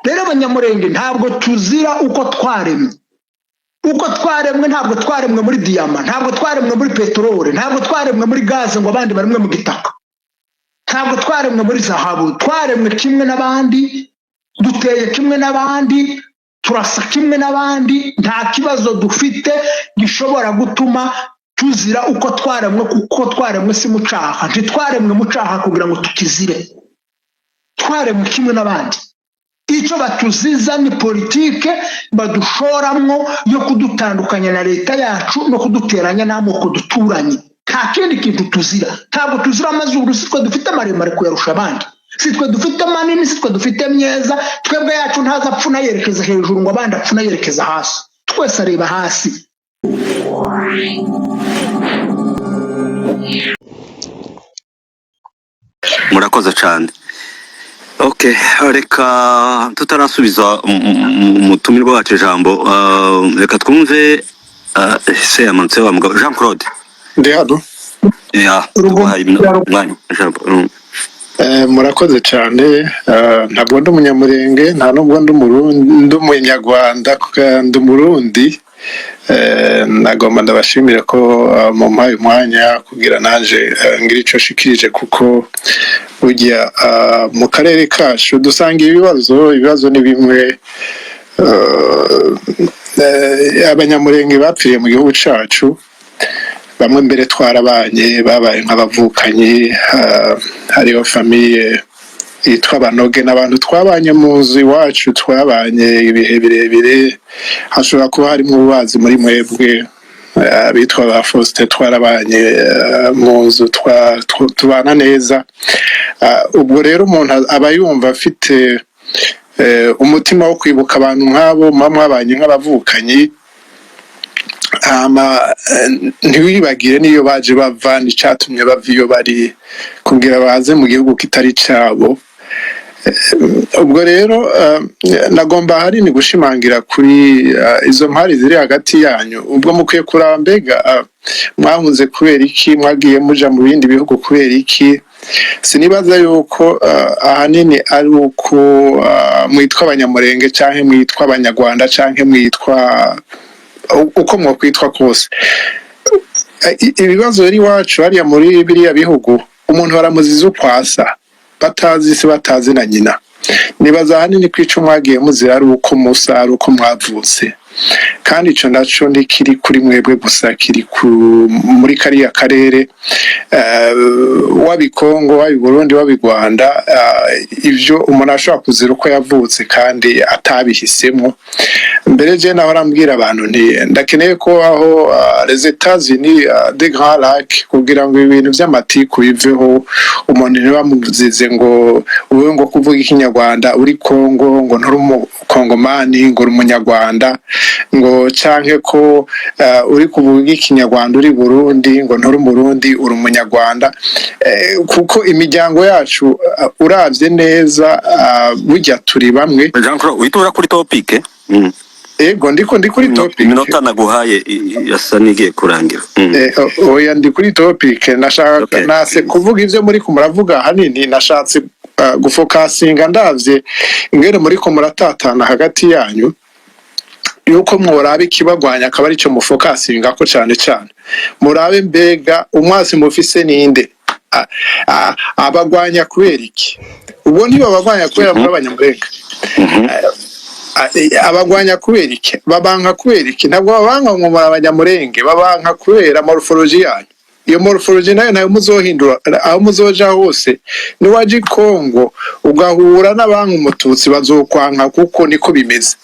rero abanyamurenge ntabwo tuzira uko twaremwe ntabwo twaremwe muri diyama, ntabwo twaremwe muri peteroli, ntabwo twaremwe muri gaze ngo abandi baremwe mu gitaka, ntabwo twaremwe muri zahabu. Twaremwe kimwe n'abandi, duteye kimwe n'abandi, turasa kimwe n'abandi. Nta kibazo dufite gishobora gutuma tuzira uko twaremwe, kuko twaremwe si mu cyaha. Ntitwaremwe mu cyaha kugira ngo tukizire, twaremwe kimwe n'abandi. Icyo batuziza ni politike badushoramwo yo kudutandukanya na leta yacu no kuduteranya n'amoko duturanye. Nta kindi kintu tuzira. Ntabwo tuzira amazuru, si twe dufite maremare kuyarusha abandi, si twe dufite manini, si twe dufite meza. Twebwe yacu ntaza apfuna yerekeza hejuru ngo abandi apfuna yerekeza hasi, twese areba hasi. Murakoze cyane. Okay, reka tutarasubiza umutumirwa wacu ijambo, reka twumve se yamanutse wa mugabo Jean Claude. Ndi hano. Murakoze cyane. Ntabwo ndi umunyamurenge, nta nubwo ndi umunyarwanda, ndi umurundi. Nagomba ndabashimira ko mumpaye umwanya kugira naje ngira icyo shikirije, kuko burya mu karere kacu dusanga ibibazo ni bimwe. Abanyamurenge bapfiriye mu gihugu cyacu, bamwe mbere twarabanye, babaye nk'abavukanyi. Hariho famiye yitwa Banoge, n'abantu twabanye mu nzu iwacu, twabanye ibihe birebire. Hashobora kuba harimo ububazi muri mwebwe, bitwa ba Faustin, twarabanye mu nzu, tubana neza. Ubwo rero umuntu aba yumva afite umutima wo kwibuka abantu nk'abo mwabanye nk'abavukanyi. Ntiwibagire niyo baje bava, n'icyatumye bava iyo bari, kugira baze mu gihugu kitari cyabo. Ubwo rero nagomba ahanini gushimangira kuri izo mpari ziri hagati yanyu. Ubwo mukwiye kuraba mbega mwahunze kubera iki, mwagiye muja mu bindi bihugu kubera iki. Sinibaza yuko ahanini ari uko mwitwa abanyamurenge cyangwa mwitwa abanyarwanda cyangwa mwitwa uko mwakwitwa kose. Ibibazo biri iwacu hariya muri biriya bihugu, umuntu baramuziza uko asa, batazi se batazi na nyina. Nibaza ahanini ko icyo mwagiye muzira ari uko musa, ari uko mwavutse. Kandi icyo nacyo kiri kuri mwebwe gusa, kiri muri kariya karere, wabi Kongo, wabi Burundi, wabi Rwanda. Ibyo umuntu ashobora kuzira uko yavutse kandi atabihisemo. Mbere je naho arambwira abantu nti ndakeneye ko aho les États-Unis des Grands Lacs, kugira ngo ibintu by'amatiku biveho. Umuntu ntibamuzize ngo uwe ngo kuvuga ikinyarwanda uri Kongo ngo nturi umukongomani, ngo uri umunyarwanda, ngo canke ko uri kuvuga ikinyarwanda uri Burundi, ngo nturi umurundi, uri umunyarwanda. Kuko imiryango yacu uravye neza burya turi bamwe. Jean Claude, witura kuri topic? Ego ndi kuri topic. Iminota naguhaye yasa nigiye kurangira. Oya ndi kuri topic. Nashaka nase kuvuga ivyo muri ko muravuga hanini. Nashatse gufokasinga ndavye ingere muri ko muratatana hagati yanyu, yuko mworabe ikibagwanya akaba ari cyo mufokasinga ko cyane cyane. Murabe mbega umwasi mufise ninde, abagwanya kubera iki? Ubwo niba abagwanya kubera muri abanyamurenge, abagwanya kubera iki? Babanka kubera iki? Ntabwo babanka ngo muri abanyamurenge, babanka kubera morphology yanyu. Iyo morphology nayo muzohindura aho muzoja hose. Ni waje Kongo ugahura n'abantu umututsi bazokwanka, kuko niko bimeze.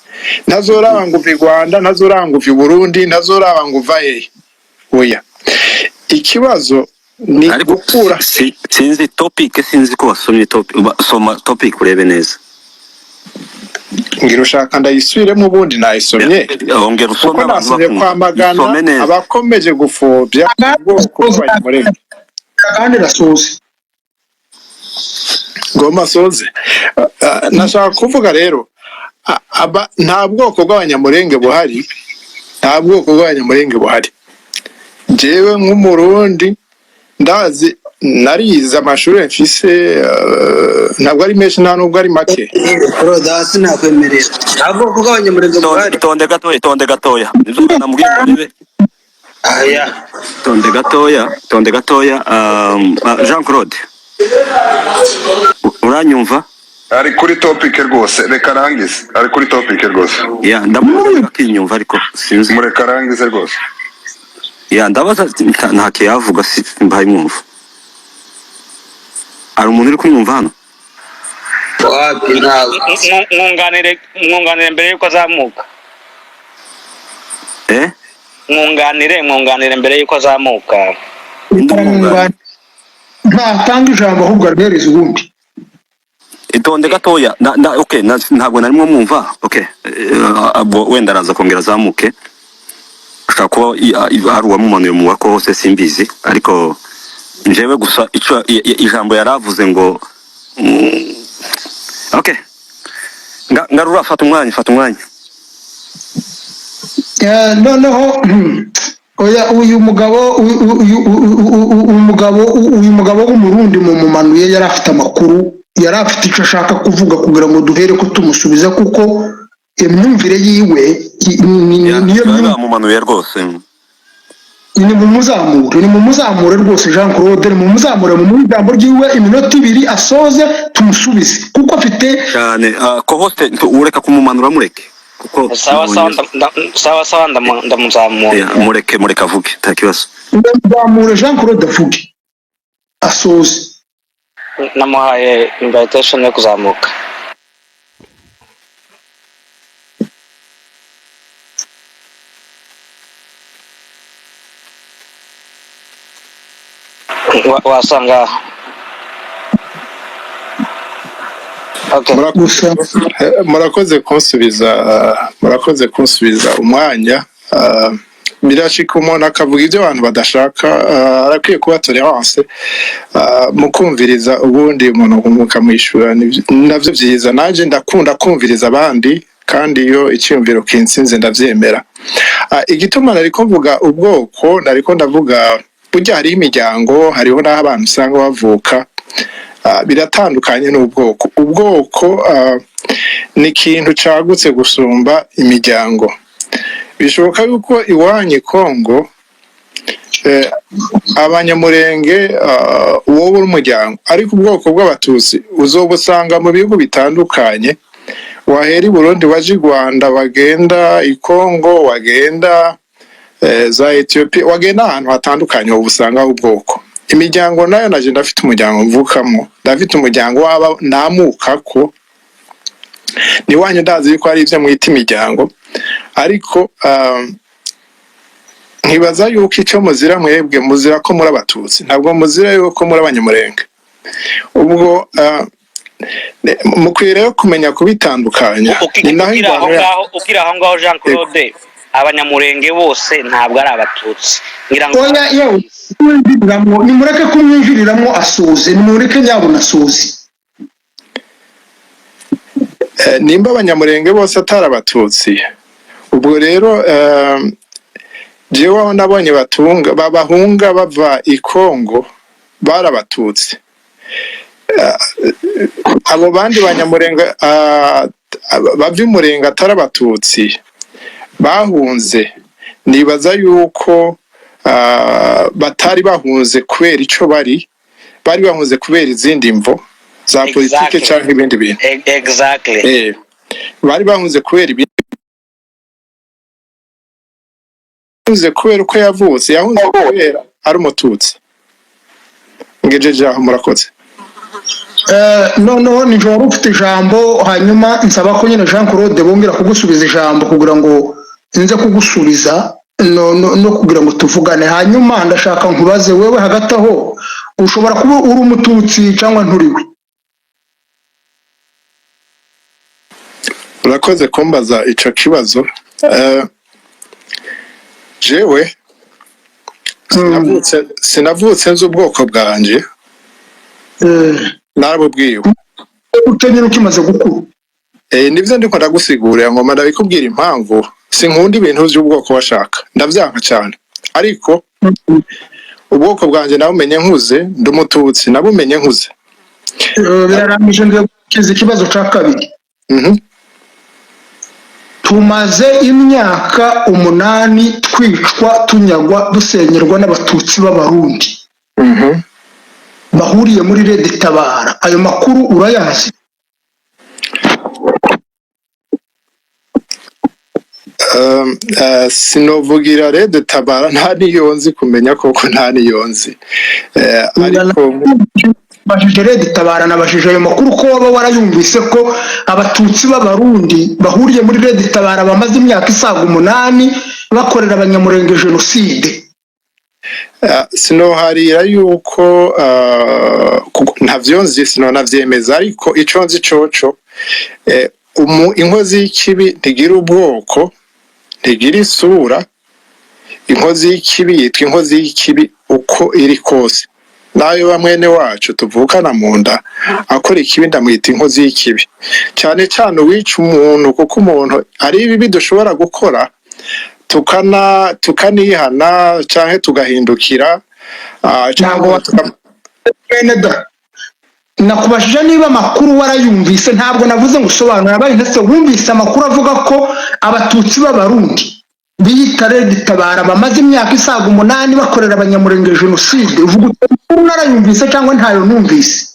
Ntazoraba ngo uvi Rwanda, ntazoraba ngo uvi Burundi, ntazoraba ngo uva hehe. Oya, ikibazo ni gukura. Sinzi topic, sinzi ko wasomye topic, soma topic urebe neza. Ngira ushaka ndayisubiremo ubundi nayisomye. Ongera usome abantu kwamagana abakomeje gufobya ubwoko bw'abanyamurenge. Kandi rasoze ngoma soze. Nashaka kuvuga rero, nta bwoko bw'abanyamurenge buhari, jewe nk'umurundi ndazi narize amashuri mfise ntabwo ari menshi nta nubwo ari make Rodasi nakwemerera ntabwo kuko abanyamurenge muhari itonde gatoya nibyo namubwira bibe aya tonde gatoya Jean Claude uranyumva ari kuri topic rwose reka rangize ari kuri topic rwose ya ndamubaza akinyumva ariko sinzi mureka rangize rwose ya ndabaza nta kiyavuga mbaye mwumva ari umuntu uri kumwumva hano wapi ntabwo mwunganire mbere yuko azamuka mwunganire mbere yuko azamuka ntatanga ijambo ahubwo arbereza ubundi itonde gatoya okay ntabwo narimo mwumva okay wenda araza kongera azamuke ashaka kuba ari uwamumanuye mu wako hose simbizi ariko njyewe gusa ico ijambo yaravuze ngo okay ngarura fata umwanya noneho oya uyu mugabo w'umurundi mu mumanuye yari afite amakuru yari afite icyo ashaka kuvuga kugira ngo duhere ko tumusubiza kuko imyumvire yiwe niyo mumanuye rwose ni mumuzamure rwose Jean Claude ni mumuzamure mu ijambo ryiwe iminota 2 asoze tumusubize kuko afite cyane ko hoste ureka kumumanura mureke kuko sawa ndamuzamura mureke avuge nta kibazo ndamuzamure Jean Claude avuge asoze namuhaye invitation yo kuzamuka wasanga okay murakoze kunsubiza umwanya birashika umuntu akavuga ibyo abantu badashaka arakwiye kuba tolerance mukumviriza ubundi umuntu mukamwishura navyo byiza naje ndakunda kumviriza abandi kandi iyo icyumviro kinsinze ndavyemera igituma nariko mvuga ubwoko nariko ndavuga burya hari imiryango hariho n'aho abantu usanga bavuka biratandukanye ubwoko ni ikintu cagutse gusumba imiryango bishoboka yuko iwanyu Kongo abanyamurenge wowe umuryango ariko ubwoko bw'abatutsi uzobusanga mu bihugu bitandukanye wahera i Burundi waje i Rwanda wagenda i Kongo wagenda za Ethiopia wagenda ahantu hatandukanye ubusanga ubwoko imiryango nayo naje ndafite umuryango mvukamo ndafite umuryango waba namukako ni wanyu ndazi yuko ari ivyo mwita imiryango ariko nkibaza yuko icyo muzira mwebwe muzira ko muri abatutsi ntabwo muzira yuko muri abanyamurenge ubwo mukwiriye kumenya kubitandukanya ukira aho ngaho Jean Claude abanyamurenge bose ntabwo ari abatutsi ngira ngo oya yewe nimureke kumwinjiriramo asuze nimureke nyabona asuze nimba abanyamurenge bose atari abatutsi ubwo rero jewe aho nabonye bahunga bava i Kongo bari abatutsi abo bandi banyamurenge bava imurenge atari abatutsi bahunze nibaza yuko batari bahunze kubera ico bari bahunze kubera izindi mvo za politike cyangwa ibindi bintu exactly bari bahunze kubera kubera uko yavutse yahunze kubera ari umututsi ngejeje aho murakoze noneho nijoro ufite ijambo hanyuma nsaba ko nyine Jean Claude bongera kugusubiza ijambo kugira ngo nze kugusubiza no kugira ngo tuvugane hanyuma ndashaka nkubaze wewe hagati aho ushobora kuba uri umututsi cyangwa nturiwe urakoze kumbaza ico kibazo jewe sinavutse nzi ubwoko bwanje narabubwiwe utenyera ukimaze gukura nivyo ndiko ndagusigurira ngo ndabikubwira impamvu sinkunda ibintu by'ubwoko washaka ndavyanka cyane ariko ubwoko bwanjye nabumenye nkuze ndi umututsi nabumenye nkuze. birarangije ngiye gukiza ikibazo cya kabiri. Tumaze imyaka 8 twicwa tunyagwa dusenyerwa n'abatutsi b'abarundi bahuriye muri Red Tabara. Ayo makuru urayazi? Sinovugira Red Tabara nta niyonzi kumenya koko nta niyonzi, ariko bashije Red Tabara nabashije ayo makuru ko waba warayumvise ko abatutsi b'abarundi bahuriye muri Red Tabara bamaze imyaka isaga 8 bakorera abanyamurenge jenoside. Sinoharira yuko ntavyonzi sinonavyemeza, ariko ico nzi coco inkozi y'ikibi ntigira ubwoko ntigira isura. Inkozi y'ikibi yitwa inkozi y'ikibi uko iri kose, nayo bamwene wacu tuvukana mu nda akora ikibi ndamwita inkozi y'ikibi, cyane cyane uwica umuntu, kuko umuntu ari ibibi dushobora gukora tukanihana canke tugahindukira cyangwa nakubashije niba amakuru warayumvise. Ntabwo navuze ngo usobanura, abaye ndetse wumvise amakuru avuga ko abatutsi b'abarundi biyita Red Tabara bamaze imyaka isaga 8 bakorera abanyamurenge jenoside. Uvuga uko narayumvise cyangwa ntayo numvise?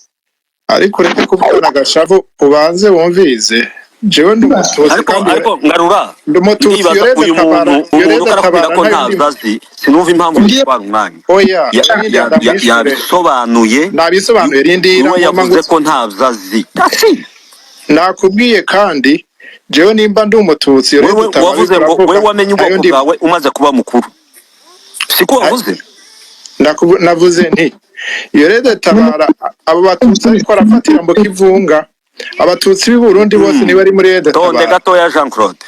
Ariko reka kubona gashavu ubanze wumvize. Jewe ndi umututsi kandi ariko ngarura ndumututsi uyu muntu karakubwira ko ntazazi. Sinumva impamvu yitwara umwanya. Oya yabisobanuye rindira ngo yavuze ko ntazazi. Nakubwiye kandi jewe nimba ndi umututsi wavuze ngo wewe wamenye ubwoko bwawe umaze kuba mukuru, siko wavuze? Navuze nti iyo Red Tabara abo batutsi ariko arafatira mbo kivunga abatutsi b'i Burundi bose ni bari muri Red Tabara. Tonde gatoya Jean Claude,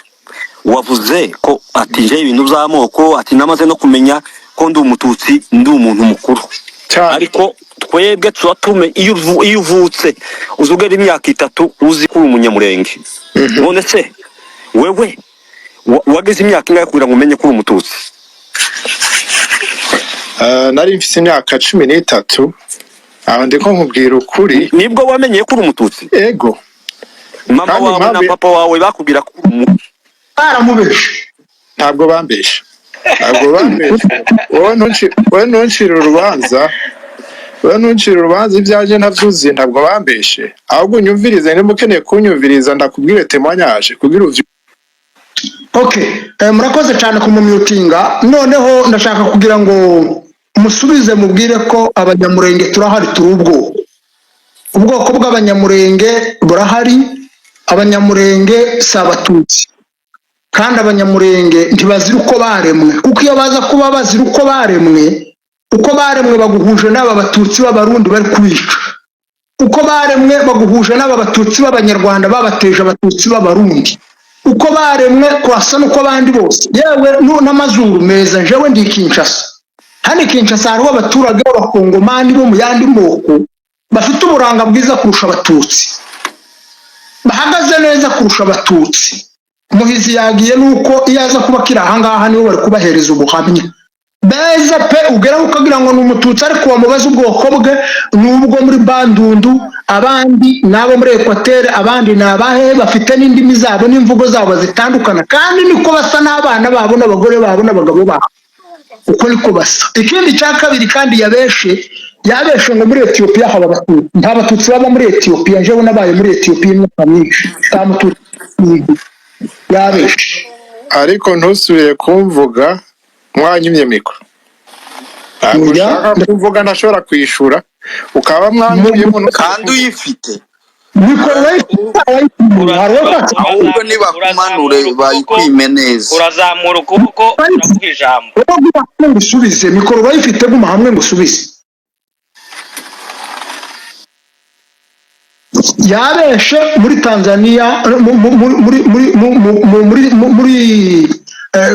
wavuze ko atije ibintu by'amoko, ati namaze no kumenya ko ndi umututsi ndi umuntu mukuru, ariko twebwe tuatume iyo uvutse uzugera imyaka 3 uzi ko umunyamurenge. None se wewe wageze imyaka ingahe kugira ngo umenye ko umututsi? Nari mfite imyaka 13 aho ndiko nkubwira ukuri. Nibwo wamenye ko umututsi? Ego. Mama wawe na papa wawe bakubwira ko baramubeshe? Ntabwo bambeshe. Wowe ntuncira urubanza ibyaje ntavyuzi. Ntabwo bambeshe, ahubwo unyumvirize. Niba ukeneye kunyumviriza ndakubwire témoignage kugira uvyo. Okay, murakoze cyane kumumyutinga. Noneho ndashaka kugira ngo musubize mubwire ko abanyamurenge turahari, turi ubwoko bw'abanyamurenge burahari. Abanyamurenge si abatutsi, kandi abanyamurenge ntibazira uko baremwe, kuko iyo baza kuba bazira uko baremwe baguhuje n'aba batutsi b'abarundi bari kubica. Uko baremwe baguhuje n'aba batutsi b'abanyarwanda babateje abatutsi b'abarundi. Uko baremwe kwasa nuko abandi bose, yewe n'amazuru meza. Jewe ndi Kinshasa, hano Kinshasa hariho abaturage b'abakongomani bo mu yandi moko bafite uburanga bwiza kurusha abatutsi, bahagaze neza kurusha abatutsi. Muhizi yagiye nuko iyo aza kuba kiri ahangaha niwe bari kubahereza ubuhamya beza pe, ugeraho ukagira ngo ni umututsi, ariko wamubaza ubwoko bwe n'ubwo muri Bandundu, abandi nabo muri Equateur, abandi nabahe bafite n'indimi zabo n'imvugo zabo zitandukana, kandi niko basa n'abana babo n'abagore babo n'abagabo babo, uko niko basa. Ikindi cya kabiri kandi yabeshe ngo muri Ethiopia haba abatutsi. Nta batutsi baba muri Ethiopia. Jewe nabaye muri Ethiopia imyaka myinshi, nta mututsi yabeshe. Ariko ntusubire kumvuga mwanyimye mikoro. Ntabwo ushaka kuvuga ntashobora kwishura ukaba mwanyimye kandi uyifite mikoro ahubwo nibakumanure bayikwime neza. Urazamura ukuboko uravuga ijambo. Ngusubize mikoro bayifite, guma hamwe ngusubize. Yabeshe muri Tanzania, muri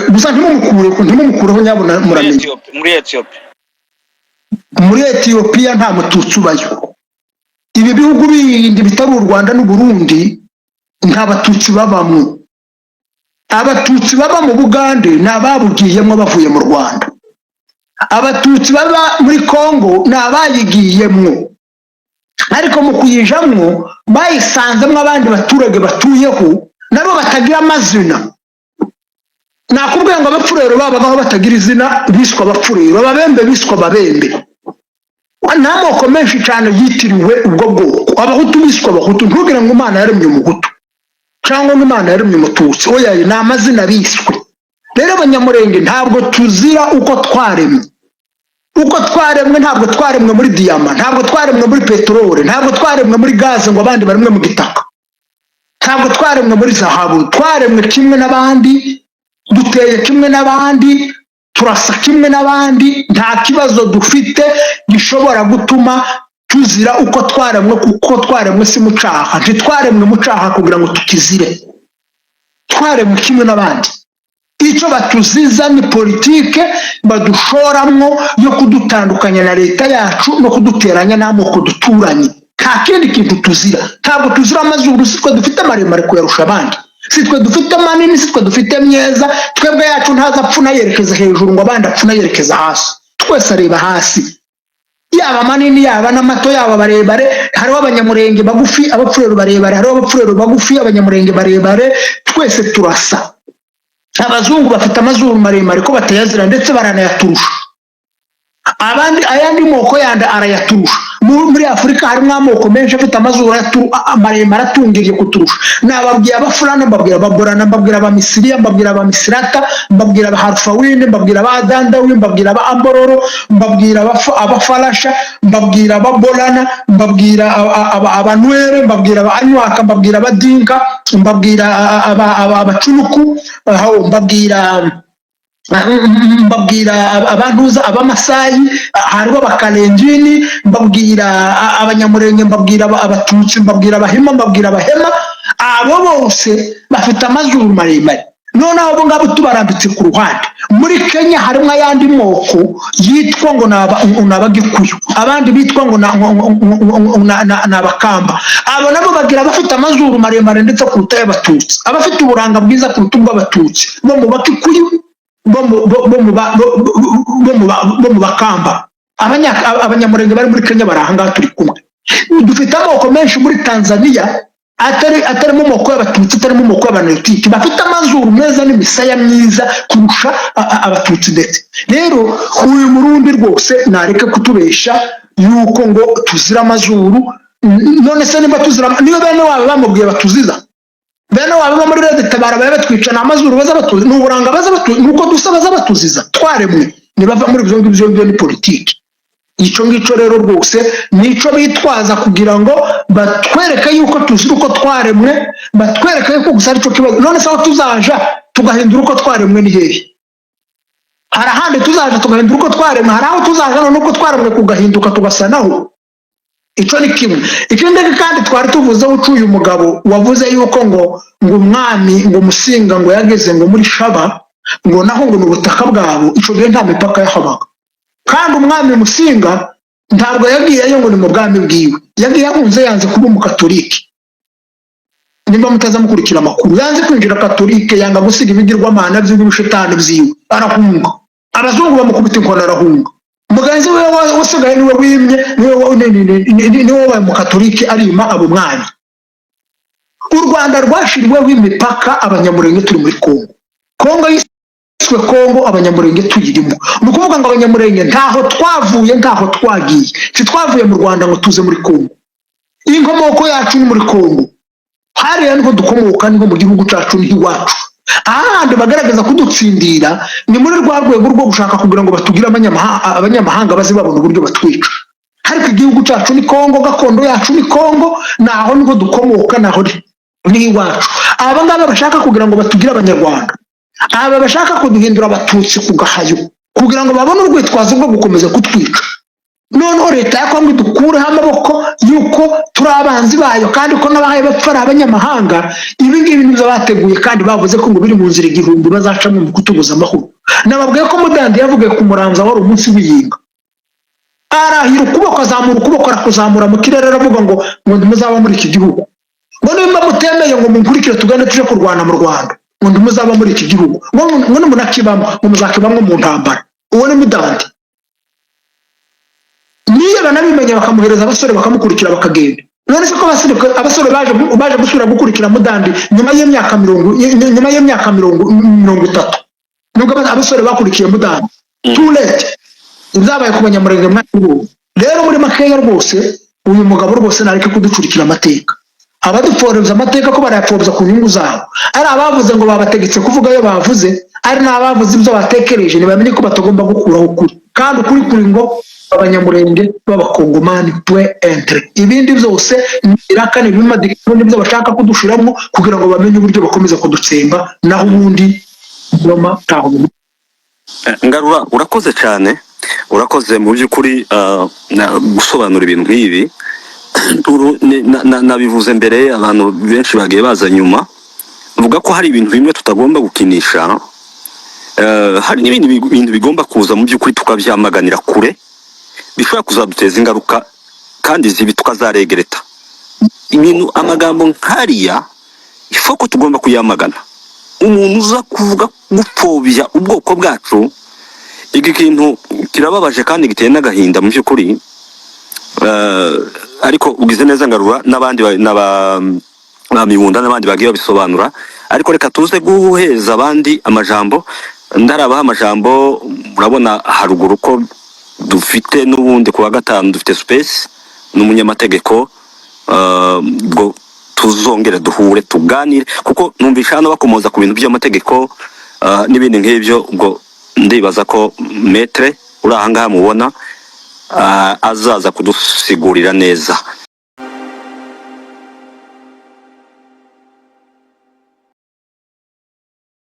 gusa ntimumukureho nyabona muramenye. Muri Ethiopia nta mututsi ubayo. Ibi bihugu bindi bitari u Rwanda n'u Burundi nta batutsi babamwe. Abatutsi baba mu Bugande n'ababugiyemo bavuye mu Rwanda. abatutsi baba muri Kongo nabayigiyemwo ariko mu kuyijamwo bayisanzemo abandi baturage batuyeho nabo batagira amazina. Nakubwiye ngo abapfurero babagaho batagira izina biswa abapfurero, ababembe biswa ababembe. N'amoko menshi cyane yitiriwe ubwo bwoko. Abahutu biswa abahutu, ntugire ngo Imana yaremye umuhutu cyangwa ngo Imana yaremye umututsi, oya ni amazina biswe. Rero abanyamurenge ntabwo tuzira uko twaremwe. Uko twaremwe ntabwo twaremwe muri diyama, ntabwo twaremwe muri peteroli, ntabwo twaremwe muri gaze ngo abandi baremwe mu gitaka, ntabwo twaremwe muri zahabu. Twaremwe kimwe n'abandi, duteye kimwe n'abandi, turasa kimwe n'abandi. Nta kibazo dufite gishobora gutuma tuzira uko twaremwe, kuko twaremwe si mucaha. Ntitwaremwe mucaha kugira ngo tukizire, twaremwe kimwe n'abandi. Icyo batuziza ni politike badushoramwo yo kudutandukanya na leta yacu no kuduteranya n'amoko duturanye. Nta kindi kintu tuzira. Ntabwo tuzira amazuru, sitwe dufite maremare kuyarusha abandi, sitwe dufite manini, sitwe dufite myeza. Twebwe yacu ntaza apfuna yerekeza hejuru ngo abandi apfuna yerekeza hasi. Twese areba hasi, yaba manini yaba n'amato yaba barebare. Hariho abanyamurenge bagufi, abapfurero barebare, hariho abapfurero bagufi, abanyamurenge barebare. Twese turasa. Abazungu bafite amazuru maremare ko batayazira ndetse baranayaturusha. Abandi ayandi moko yanda arayaturusha. Muri Afurika harimo amoko menshi afite amazuru maremare atungiriye kuturusha. Nababwiye abafurana, mbabwira ababorana, mbabwira abamisiriya, mbabwira abamisirata, mbabwira abaharfawine, mbabwira abadandawi, mbabwira abaambororo, mbabwira abafarasha, mbabwira ababorana, mbabwira abanwere, mbabwira abanywaka, mbabwira abadinka, mbabwira abacunuku, mbabwira abantuza abamasayi, hariho abakalenjini, mbabwira abanyamurenge, mbabwira abatutsi, mbabwira abahima, mbabwira abahema. Abo bose bafite amazuru maremare. Noneho abo ngabo tubarambitse ku ruhande. Muri Kenya harimo ayandi moko yitwa ngo n'abagikuyu, abandi bitwa ngo n'abakamba. Abo nabo bagira bafite amazuru maremare ndetse kuruta y'abatutsi, abafite uburanga bwiza kuruta ubw'abatutsi bo mu bakikuyu, bo mu bakamba. Abanyamurenge bari muri Kenya bari ahangaha turi kumwe. Dufite amoko menshi muri Tanzania atari mu moko y'abatutsi, atari mu moko y'abanetiki, bafite amazuru meza n'imisaya myiza kurusha abatutsi. Ndetse rero uyu Murundi rwose nareke kutubesha yuko ngo tuzira amazuru. None se niba tuzira, niyo bene wabo bamubwiye batuziza, bene wabo muri Red Tabara baye batwicana amazuru baza batuzi, n'uburanga baza batuzi, nuko dusa baza batuziza. Twaremwe nibava muri ibyo ngibyo ni politiki. Ico ngico rero rwose nico bitwaza kugira ngo batwereke yuko tuzira uko twaremwe, batwereke yuko gusa arico kibazo. None se aho tuzaja tugahindura uko twaremwe ni hehe? Hari ahandi tuzaja tugahindura uko twaremwe, hari aho tuzaja none uko twaremwe kugahinduka tugasanaho. Ico ni kimwe. Ikindi kandi twari tuvuze ucuye umugabo wavuze yuko ngo umwami ngo Musinga ngo yageze ngo muri Shaba ngo naho ngo n'ubutaka bwabo. Ico gihe nta mipaka yahabaga, kandi umwami Musinga ntabwo yagiyeyo ngo ni mu bwami bwiwe, yagiye ahunze yanze kuba umukatolike. Nimba mutaza mukurikira amakuru, yanze kwinjira katolike, yanga gusiga ibigirwamana by'ubushetani byiwe, arahunga. Abazungu bamukubita inkoni arahunga. Mugenzi we wasigaye niwe wimye, niwe wabaye umukatolike arima abo mwami. U Rwanda rwashiriweho imipaka, abanyamurenge turi muri Kongo. Kongo yiswe Kongo, abanyamurenge tuyirimo. Ni ukuvuga ngo abanyamurenge ntaho twavuye, ntaho twagiye. Twavuye mu Rwanda ngo tuze muri Kongo. Inkomoko yacu ni muri Kongo. Hariya niho dukomoka, niho mu gihugu cyacu niho iwacu. Ahandi bagaragaza kudutsindira ni muri rwa rwego rwo gushaka kugira ngo batugire abanyamahanga bazi babona uburyo batwica. Ariko igihugu cyacu ni Kongo, gakondo yacu ni Kongo, naho niho dukomoka, naho ni iwacu. Aba ngaba bashaka kugira ngo batugire abanyarwanda, aba bashaka kuduhindura abatutsi ku gahayo kugira ngo babone urwitwazo rwo gukomeza kutwica. Noneho leta ya Kongo idukureho amaboko yuko turi abanzi bayo, kandi ko n'abahaye bapfa ari abanyamahanga. Ibi ngibi nibyo bateguye, kandi bavuze ko ngo biri mu nzira igihumbi bazacamo mu kutubuza amahoro. Nababwiye ko Mudandi yavugiye ku Muramza wari umunsi w'iyinga, arahira ukuboko, azamura ukuboko, arakuzamura mu kirere, aravuga ngo muzaba muri iki gihugu, ngo nimba mutemeye ngo munkurikire tugende tuje kurwana mu Rwanda, ngo muzaba muri iki gihugu, ngo nimunakibamo, ngo muzakibamo mu ntambara. Uwo ni Mudandi. niyo banabimenya bakamuhereza abasore bakamukurikira bakagenda. None se ko abasore baje gusura gukurikira Mudandi nyuma y'imyaka 30 nubwo abasore bakurikiye Mudandi too late izabaye ku banyamurenge mw'ubu. Rero muri makeya rwose uyu mugabo rwose nareke kuducurikira amateka, abaduforeza amateka ko barayapfobya ku nyungu zabo, ari abavuze ngo babategetse kuvuga iyo bavuze, ari n'abavuze ibyo batekereje ntibamenye ko batagomba gukuraho ukuri, kandi ukuri kuri ngo abanyamurenge b'abakongomani entre ibindi byose irakane bimadika n'ibyo bashaka kudushiramo kugira ngo bamenye uburyo bakomeza kudutsemba naho ubundi Roma taho. Ngarura urakoze cyane, urakoze mu by'ukuri gusobanura ibintu nk'ibi. Nabivuze mbere, abantu benshi bagiye baza nyuma vuga ko hari ibintu bimwe tutagomba gukinisha, hari n'ibindi bintu bigomba kuza mu by'ukuri tukabyamaganira kure, bishobora kuzaduteza ingaruka kandi zibi tukazaregereta. Ibintu amagambo nkariya ifoko tugomba kuyamagana. Umuntu uza kuvuga gupfobya ubwoko bwacu, iki kintu kirababaje kandi giteye n'agahinda mu by'ukuri. Ariko ugize neza Ngarura n'abandi bamibunda n'abandi bagiye babisobanura, ariko reka tuze guheza abandi amajambo. Ndarabaha amajambo, murabona haruguru ko dufite n'ubundi kuwa gatanu dufite space n'umunyamategeko, bwo tuzongera duhure tuganire, kuko numvisha hano bakomoza ku bintu by'amategeko n'ibindi nk'ibyo. Ubwo ndibaza ko metre uri ahangaha mubona azaza kudusigurira neza.